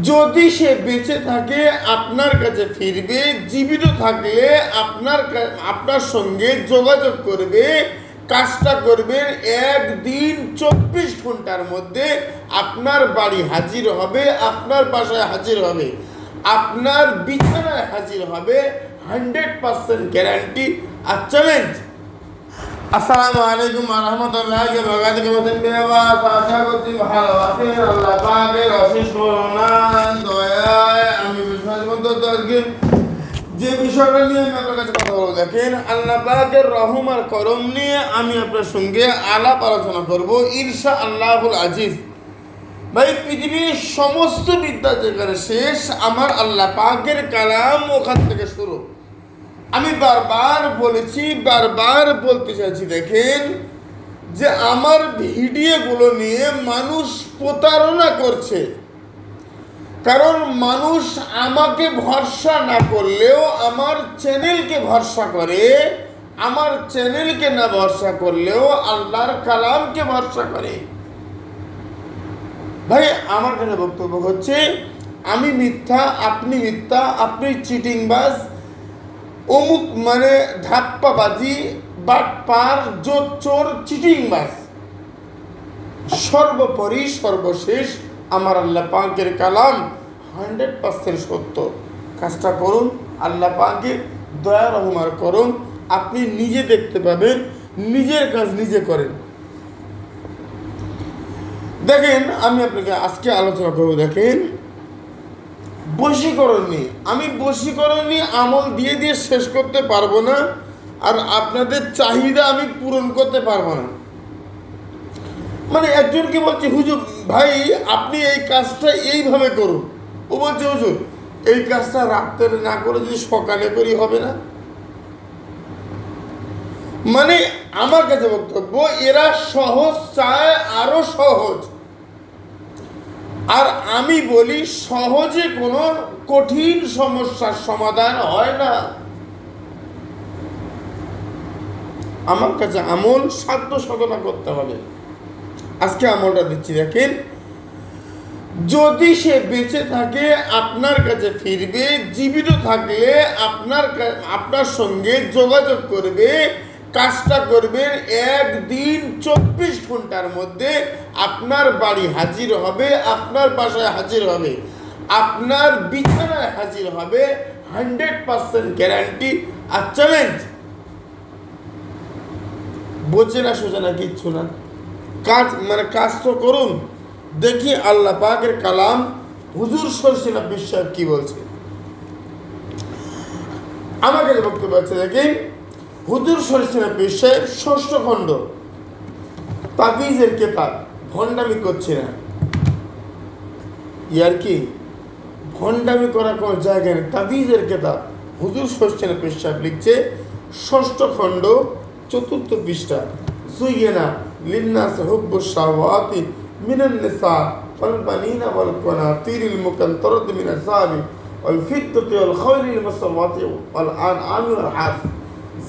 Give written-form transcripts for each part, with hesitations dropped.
যদি সে বেঁচে থাকে আপনার কাছে ফিরবে, জীবিত থাকলে আপনার সঙ্গে যোগাযোগ করবে, কাজটা করবেন, একদিন 24 ঘন্টার মধ্যে আপনার বাড়ি হাজির হবে, আপনার বাসায় হাজির হবে, আপনার বিছানায় হাজির হবে। 100% গ্যারান্টি আর চ্যালেঞ্জ। আসসালামু আলাইকুম ওয়া রাহমাতুল্লাহি ওয়া বারাকাতুহু। আশা করছি ভালো আছেন। আল্লাহ পাকের অশেষ করুণা দয়ায় আমি বিশ্বাসবদ্ধ আজকে যে বিষয়টা নিয়ে আমি আপনার কাছে কথা বলবো, দেখেন আল্লাহ পাকের রহম আর করম নিয়ে আমি আপনার সঙ্গে আলাপ আলোচনা করবো ইনশাআল্লাহুল আজিজ। ভাই, পৃথিবীর সমস্ত বিদ্যা যেখানে শেষ, আমার আল্লাহ পাকের কালাম ওখান থেকে শুরু। আমি বারবার বলেছি, বারবার বলতে চাইছি, দেখেন যে আমার ভিডিওগুলো নিয়ে মানুষ প্রতারণা করছে। কারণ মানুষ আমাকে ভরসা না করলেও আমার চ্যানেলকে ভরসা করে, আমার চ্যানেলকে না ভরসা করলেও আল্লাহর কালামকে ভরসা করে। ভাই, আমার কাছে বক্তব্য হচ্ছে, আমি মিথ্যা, আপনি মিথ্যা, আপনি চিটিংবাজ, অমুক মানে ধাপ্পাবাজি, বাটপার, চোর, চিটিংবাজ। সর্বোপরি সর্বশেষ আমার আল্লাহ পাকের কালাম 100% সত্য। কাজটা করুন, আল্লাহ পাকের দয়া রহমার করুন, আপনি নিজে দেখতে পাবেন, নিজের কাজ নিজে করেন। দেখেন, আমি আপনাকে আজকে আলোচনা করবো, দেখেন বশীকরণ নিয়ে। আমি বশীকরণ নিয়ে আমল দিয়ে দিয়ে শেষ করতে পারবো না, আর আপনাদের চাহিদা আমি পূরণ করতে পারবো না। মানে একজনকে বলছি, হুজুর ভাই আপনি এই কাজটা এইভাবে করুন, ও বলছে হুজুর এই কাজটা রাত্রে না করে যদি সকালে করি হবে না। মানে আমার কাছে বক্তব্য, এরা সহজ চায়, আরো সহজ। আর আমি বলি, সহজে কোনো কঠিন সমস্যার সমাধান হয় না। আমার কাছে আমল সাধ্য সাধনা করতে হবে। আজকে আমলটা দিচ্ছি, দেখেন যদি সে বেঁচে থাকে আপনার কাছে ফিরবে, জীবিত থাকলে আপনার সঙ্গে যোগাযোগ করবে, কাজটা করবেন, একদিন 24 ঘন্টার মধ্যে আপনার বাড়ি হাজির হবে, আপনার বাসায় হাজির হবে, আপনার বিছানায় হাজির হবে। 100% গ্যারান্টি আর চ্যালেঞ্জ। বোঝে না সোজা না কিচ্ছু না, কাজ তো করুন। দেখি আল্লাহ পাকের কালাম হুজুর সরসিনা নবী সাহেব কি বলছে। আমার কাছে বক্তব্য আছে, দেখেন হুজুর সরসিনা নবী সাহেব 6ষ্ঠ খণ্ড তাবিজের কিতাব। ভণ্ডামি করছে না, ইয়ার কি ভণ্ডামি করার কোনো জায়গা নেই। তাবিজের কিতাব হুজুর সরসিনা নবী সাহেব লিখছে 6ষ্ঠ খণ্ড 4th পৃষ্ঠা। সুইয়েনা লিন্নাস হুব্বুশ শাহওয়াতি মিনান নিসা ওয়াল বানিনা ওয়াল কানাতিরিল মুকান্তারাতি মিনাজ যাহাবি ওয়াল ফিদ্দাতি ওয়াল খায়লিল মুসাওয়াতি ওয়াল আনআমি ওয়াল হারথ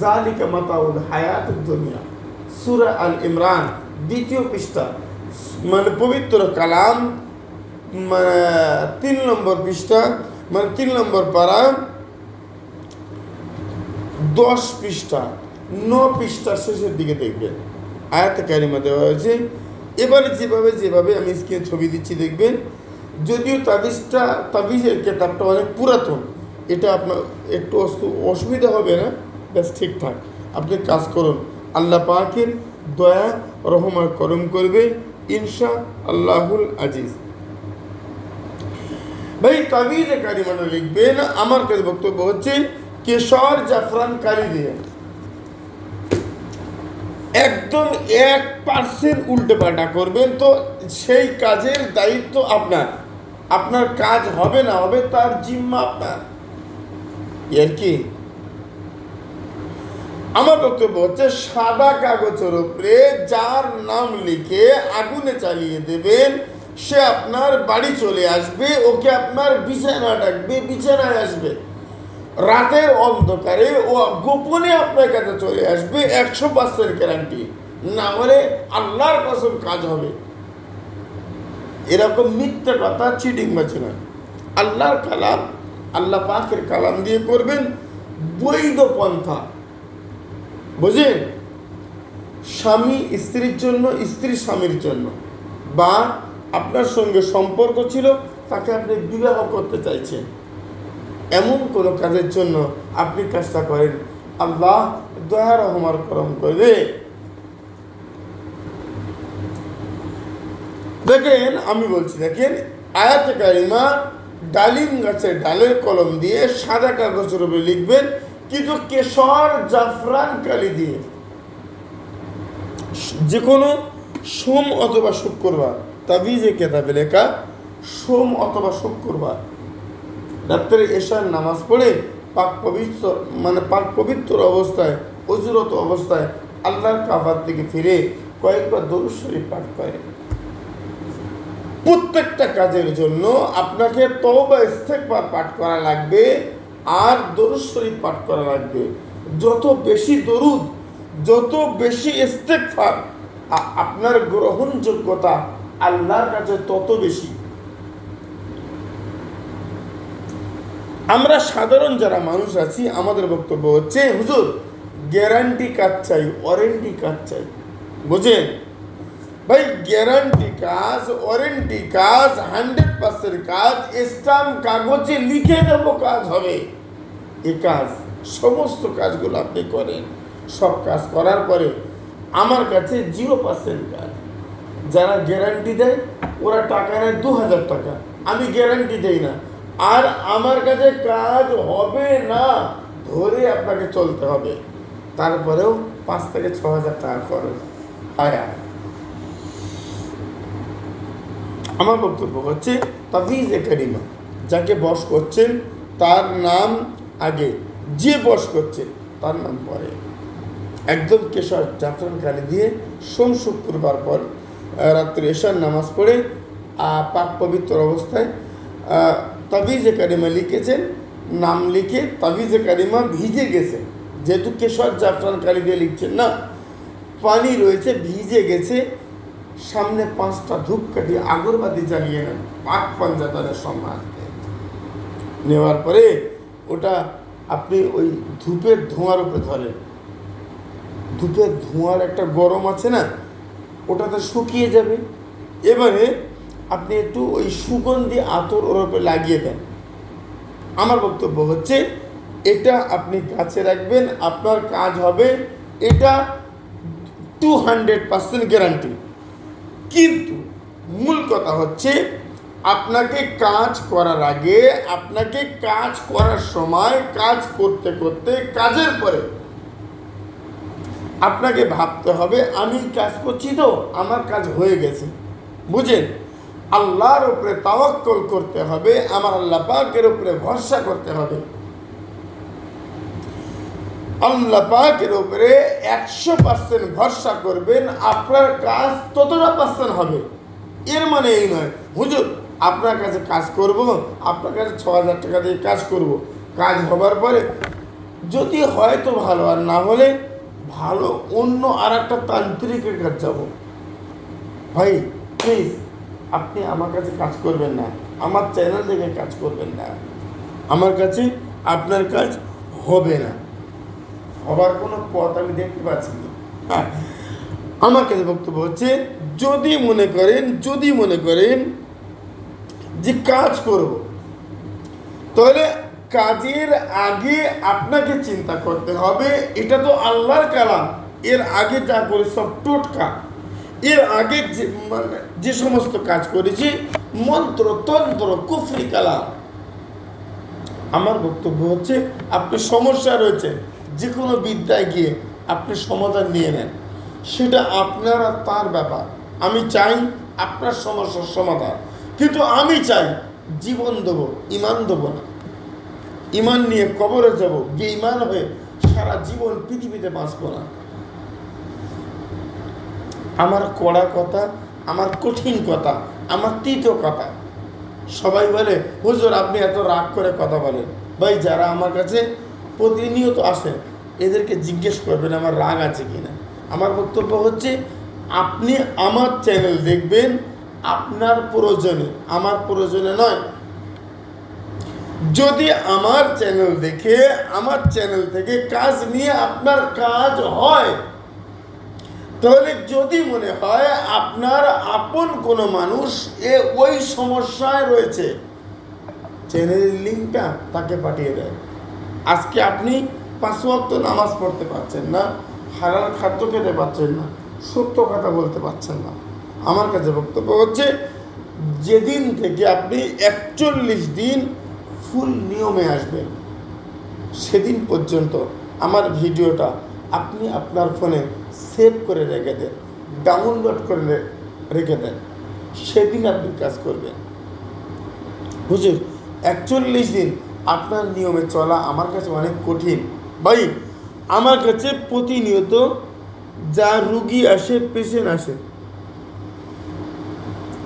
যালিকা মাতাউল হায়াতুদ দুনিয়া। সূরা আল ইমরান 2য় পৃষ্ঠা, মানে পবিত্র কালাম, 3 নম্বর পৃষ্ঠা, মানে 3 নম্বর পারা, 10 পৃষ্ঠা, 9 পৃষ্ঠার শেষের দিকে দেখবেন আয়াতে কারিমা দেওয়া হয়েছে। এবারে যেভাবে আমি স্ক্রিনে ছবি দিচ্ছি দেখবেন, যদিও তাবিজের কেতাবটা অনেক পুরাতন, এটা আপনার একটু অসুবিধা হবে না, ব্যাস ঠিকঠাক আপনি কাজ করুন, আল্লাহ পাকের দয়া রহমত করম করবে ইনশা আল্লাহুল আজিজ। ভাই, তাবিজে কারিমাটা লিখবেন। আমার কাছে বক্তব্য হচ্ছে, কেশর জাফরান কালি দিয়ে একদম 1% উল্টে পাল্টা করবেন, তো সেই কাজের দায়িত্ব আপনার কাজ হবে না হবে তার জিম্মা আপনার। এর কি আমার বক্তব্য হচ্ছে, সাদা কাগজের উপরে যার নাম লিখে আগুনে চালিয়ে দেবেন, সে আপনার বাড়ি চলে আসবে, ওকে আপনার বিছানা ডাকবে, বিছানায় আসবে, রাতের অন্ধকারে ও গোপনে আপনার কাছে চলে আসবে। 100% গ্যারান্টি, না হলে আল্লাহর কসম কাজ হবে। এরকম মিথ্যা কথা চিটিংবাজি নয়। আল্লাহর কালাম, আল্লাহ পাকের কালাম দিয়ে করবেন, বৈধ পন্থা। বুঝলেন? স্বামী স্ত্রীর জন্য, স্ত্রী স্বামীর জন্য, বা আপনার সঙ্গে সম্পর্ক ছিল, তাকে আপনি বিবাহ করতে চাইছেন, এমন কোনো কাজের জন্য আপনি কাজটা করেন, আল্লাহ দয়া রহমার করম করে। দেখেন, আমি বলছি, দেখেন আয়াতে কারিমা, ডালিম গাছের ডালের কলম দিয়ে সাদা কাগজের উপরে লিখবেন, কিন্তু কেশর জাফরান কালি দিয়ে, যে কোনো সোম অথবা শুক্রবার, তাবিজে কেতাবে লেখা সোম অথবা শুক্রবার রাত্রে এশার নামাজ পড়ে পাক পবিত্র অবস্থায়, অজুরত অবস্থায় আল্লাহর কাবার দিকে ফিরে কয়েকবার দরুদ শরীফ পাঠ করে। প্রত্যেকটা কাজের জন্য আপনাকে তওবা ইস্তেগফার পাঠ করা লাগবে, আর দরুদ শরীফ পাঠ করা লাগবে। যত বেশি দরুদ, যত বেশি ইস্তেগফার, আপনার গ্রহণযোগ্যতা আল্লাহর কাছে তত বেশি। আমরা সাধারণ যারা মানুষ আছি, আমাদের বক্তব্য হচ্ছে, হুজুর গ্যারান্টি কাজ চাই, ওয়ারেন্টি কাজ চাই। বুঝেন ভাই, গ্যারান্টি কাজ, ওয়ারেন্টি কাজ, 100% কাজ, স্ট্যাম্প কাগজে লিখে দেব কাজ হবে, এ কাজ, সমস্ত কাজগুলো আপনি করেন। সব কাজ করার পরে আমার কাছে 0% কাজ। যারা গ্যারান্টি দেয় ওরা টাকা নেয় 2000 টাকা, আমি গ্যারান্টি দেই না, আর আমার কাছে কাজ হবে না ধরে আপনাকে চলতে হবে, তারপরেও 5 থেকে 6000 টাকা খরচ। আমার বক্তব্য হচ্ছে, তাবিজে কারিমা যাকে বশ করছেন তার নাম আগে, যে বশ করছে তার নাম পরে। একদম কেশর জাফরান কালি দিয়ে সোম শুক্রবার পর রাত্রে এশার নামাজ পড়ে পাক পবিত্র অবস্থায় তাবিজে কারিমা লিখেছেন, নাম লিখে তাবিজে কারিমা ভিজে গেছে, যেহেতু কেশর জাফরান কালি দিয়ে লিখছেন না, পানি রয়েছে, ভিজে গেছে, সামনে 5টা ধূপকাঠি আগরবাতি জ্বালিয়ে নেন পাক পাঞ্জাতারের সম্মানে। নেওয়ার পরে ওটা আপনি ওই ধূপের ধোঁয়ার উপরে ধরেন, ধূপের ধোঁয়ার একটা গরম আছে না, ওটাতে শুকিয়ে যাবে। এবারে আপনি একটু ওই সুগন্ধি আতর ওর উপরে লাগিয়ে দেন। আমার বক্তব্য হচ্ছে, এটা আপনি কাছে রাখবেন, আপনার কাজ হবে, এটা 200% গ্যারান্টি। কিন্তু মূল কথা হচ্ছে, আপনাকে কাজ করার আগে, আপনাকে কাজ করার সময়, কাজ করতে করতে, কাজের পরে আপনাকে ভাবতে হবে, আমি কাজ করছি তো, আমার কাজ হয়ে গেছে। বুঝেন? আল্লাহর উপরে তাওয়াক্কুল করতে হবে, আমার আল্লাহ পাকের উপরে ভরসা করতে হবে। আল্লাহ পাকের উপরে 100% ভরসা করবেন, আপনার কাজ ততটা % হবে। এর মানে এই নয়, হুজুর আপনার কাছে কাজ করব, আপনার কাছে 6000 টাকা দিয়ে কাজ করব, কাজ হবার পরে যদি হয় তো ভালো, আর না হলে ভালো অন্য আর একটা তান্ত্রিকের কাছে যাব। ভাই প্লিজ, আপনি আমার কাছে কাজ করবেন না, আমার চ্যানেল থেকে কাজ করবেন না, আমার কাছে আপনার কাজ হবে না, হবার কোনো পথ আমি দেখতে পাচ্ছি না। হ্যাঁ, আমার কাছে বক্তব্য হচ্ছে, যদি মনে করেন যে কাজ করব, তাহলে কাজের আগে আপনাকে চিন্তা করতে হবে, এটা তো আল্লাহর কালাম, এর আগে যা করে সব টোটকা, এর আগে যে সমস্ত কাজ করেছি মন্ত্র তন্ত্র কুফরি কালাম। আমার বক্তব্য হচ্ছে, আপনি সমস্যা রয়েছে, যে কোনো বিদ্যায় গিয়ে আপনি সমাধান নিয়ে নেন, সেটা আপনার আর তার ব্যাপার। আমি চাই আপনার সমস্যার সমাধান, কিন্তু আমি চাই জীবন দেবো, ইমান দেবো না। ইমান নিয়ে কবরে যাব, বেঈমান হয়ে সারা জীবন পৃথিবীতে বাঁচবো না। আমার কড়া কথা, আমার কঠিন কথা, আমার তিতো কথা। সবাই বলে, হুজুর আপনি এত রাগ করে কথা বলেন। ভাই, যারা আমার কাছে প্রতিনিয়ত আসেন এদেরকে জিজ্ঞেস করবেন আমার রাগ আছে কিনা। আমার বক্তব্য হচ্ছে, আপনি আমার চ্যানেল দেখবেন, আপনার প্রয়োজনে, আমার প্রয়োজনে নয়। যদি আমার চ্যানেল দেখে, আমার চ্যানেল থেকে কাজ নিয়ে আপনার কাজ হয়, তাহলে যদি মনে হয় আপনার আপন কোনো মানুষ ওই সমস্যায় রয়েছে, চ্যানেলের লিঙ্কটা তাকে পাঠিয়ে দেয়। আজকে আপনি 5 ওয়াক্ত নামাজ পড়তে পারছেন না, হালাল খাদ্য খেতে পারছেন না, সত্য কথা বলতে পারছেন না। আমার কাছে বক্তব্য হচ্ছে, যেদিন থেকে আপনি 41 দিন ফুল নিয়মে আসবেন, সেদিন পর্যন্ত আমার ভিডিওটা আপনি আপনার ফোনে সেভ করে রেখে দেন, ডাউনলোড করে রেখে দেন, সেদিন আপনি কাজ করবেন। বুঝুন, 41 দিন আপনার নিয়মে চলা আমার কাছে অনেক কঠিন ভাই। আমার কাছে প্রতিনিয়ত যা রুগী আসে, পেশেন্ট আসে,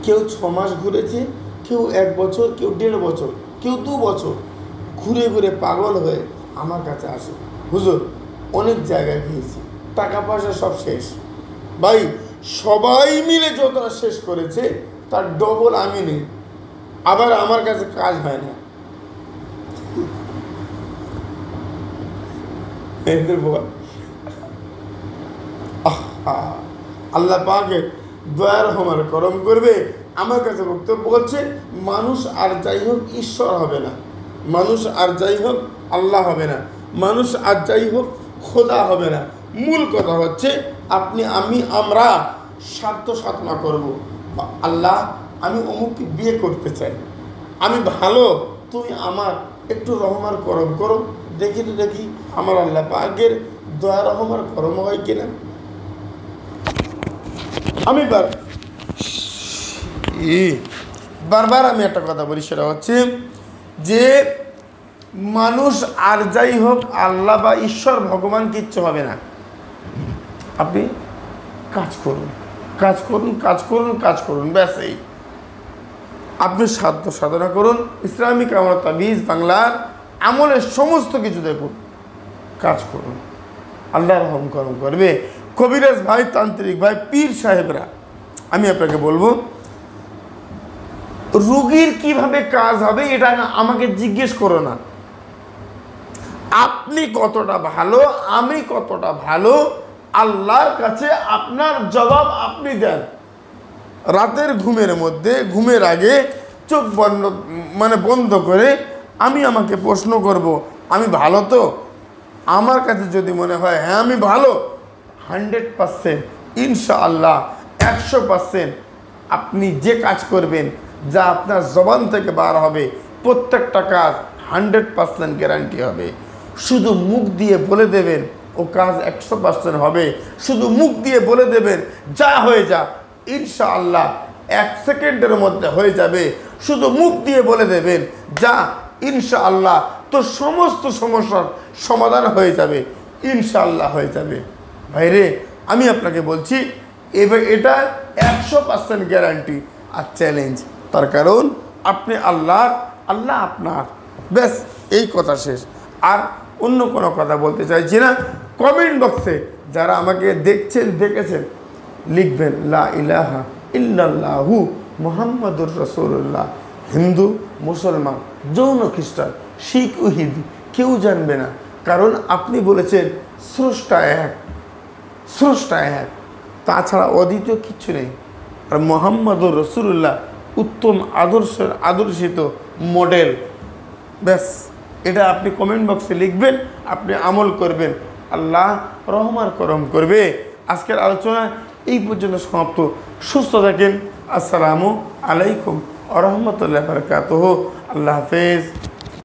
কেউ 6 মাস ঘুরেছে, কেউ 1 বছর, কেউ 1.5 বছর, কেউ 2 বছর ঘুরে ঘুরে পাগল হয়ে আমার কাছে আসে। হুজুর, অনেক জায়গায় গিয়েছি, টাকা পয়সা সব শেষ। ভাই, সবাই মিলে যতটা শেষ করেছে তার ডবল আমি নেই, আবার আমার কাছে কাজ হয় না। আল্লাহ পাকে দয়ার রহমান করম করবে। আমার কাছে বক্তব্য বলছে, মানুষ আর যাই হোক ঈশ্বর হবে না, মানুষ আর যাই হোক আল্লাহ হবে না, মানুষ আর যাই হোক খোদা হবে না। মূল কথা হচ্ছে, আপনি, আমরা স্বার্থ সাধনা করব। আল্লাহ, আমি অমুককে বিয়ে করতে চাই, আমি ভালো, তুমি আমার একটু রহমান করম করো, দেখি তো দেখি আমার আল্লাহ পাকের দয়া রহমান করম হয় কিনা। আমি বারবার আমি একটা কথা বলি, সেটা হচ্ছে যে মানুষ আর যাই হোক আল্লাহ বা ঈশ্বর ভগবান কিচ্ছু হবে না। আপনি কাজ করুন, কাজ করুন, কাজ করুন, কাজ করুন, ব্যাস। এই আপনি সাধ্য সাধনা করুন, ইসলামিক আমল তাবিজ বাংলার আমলের সমস্ত কিছু দেখুন, কাজ করুন, আল্লাহ রহম করম করবে। কবিরাজ ভাই, তান্ত্রিক ভাই, পীর সাহেবরা, আমি আপনাকে বলবো, রোগীর কিভাবে কাজ হবে এটা আমাকে জিজ্ঞেস করো না। আপনি কতটা ভালো, আমি কতটা ভালো, আল্লাহর কাছে আপনার জবাব আপনি দেন। রাতের ঘুমের মধ্যে, ঘুমের আগে চোখ বন্ধ করে আমি আমাকে প্রশ্ন করব, আমি ভালো তো? আমার কাছে যদি মনে হয় হ্যাঁ আমি ভালো, 100% ইনশাআল্লাহ 100% আপনি যে কাজ করবেন, যা আপনার জবান থেকে বার হবে, প্রত্যেকটা কাজ 100% গ্যারান্টি হবে। শুধু মুখ দিয়ে বলে দেবেন ও কাজ 100% হবে, শুধু মুখ দিয়ে বলে দেবেন যা হয়ে যা, ইনশাআল্লাহ 1 সেকেন্ডের মধ্যে হয়ে যাবে। শুধু মুখ দিয়ে বলে দেবেন যা, ইনশাআল্লাহ তো সমস্ত সমস্যার সমাধান হয়ে যাবে, ইনশাআল্লাহ হয়ে যাবে। ভাইরে, আমি আপনাকে বলছি, এবার এটা 100% গ্যারান্টি আর চ্যালেঞ্জ। তার কারণ আপনি আল্লাহ, আল্লাহ আপনার, ব্যাস এই কথা শেষ। আর অন্য কোনো কথা বলতে চাইছি না। কমেন্ট বক্সে যারা আমাকে দেখছেন, দেখেছেন, লিখবেন লা ইলাহা ইল্লাল্লাহু মুহাম্মাদুর রাসূলুল্লাহ। হিন্দু, মুসলমান, জৈন, খ্রিস্টান, শিখ, ইহুদি কেউ জানবে না, কারণ আপনি বলেছেন স্রষ্টা এক, স্রষ্টা এক, তাছাড়া অদ্বিতীয় কিচ্ছু নেই। আর মুহাম্মাদুর রাসূলুল্লাহ উত্তম আদর্শিত মডেল। ব্যাস, এটা আপনি কমেন্ট বক্সে লিখবেন, আপনি আমল করবেন, আল্লাহ রহমান করম করবে। আজকের আলোচনা এই পর্যন্ত সমাপ্ত। সুস্থ থাকেন। আসসালামু আলাইকুম ওয়া রাহমাতুল্লাহি ওয়া বারাকাতুহু। আল্লাহ হাফেজ।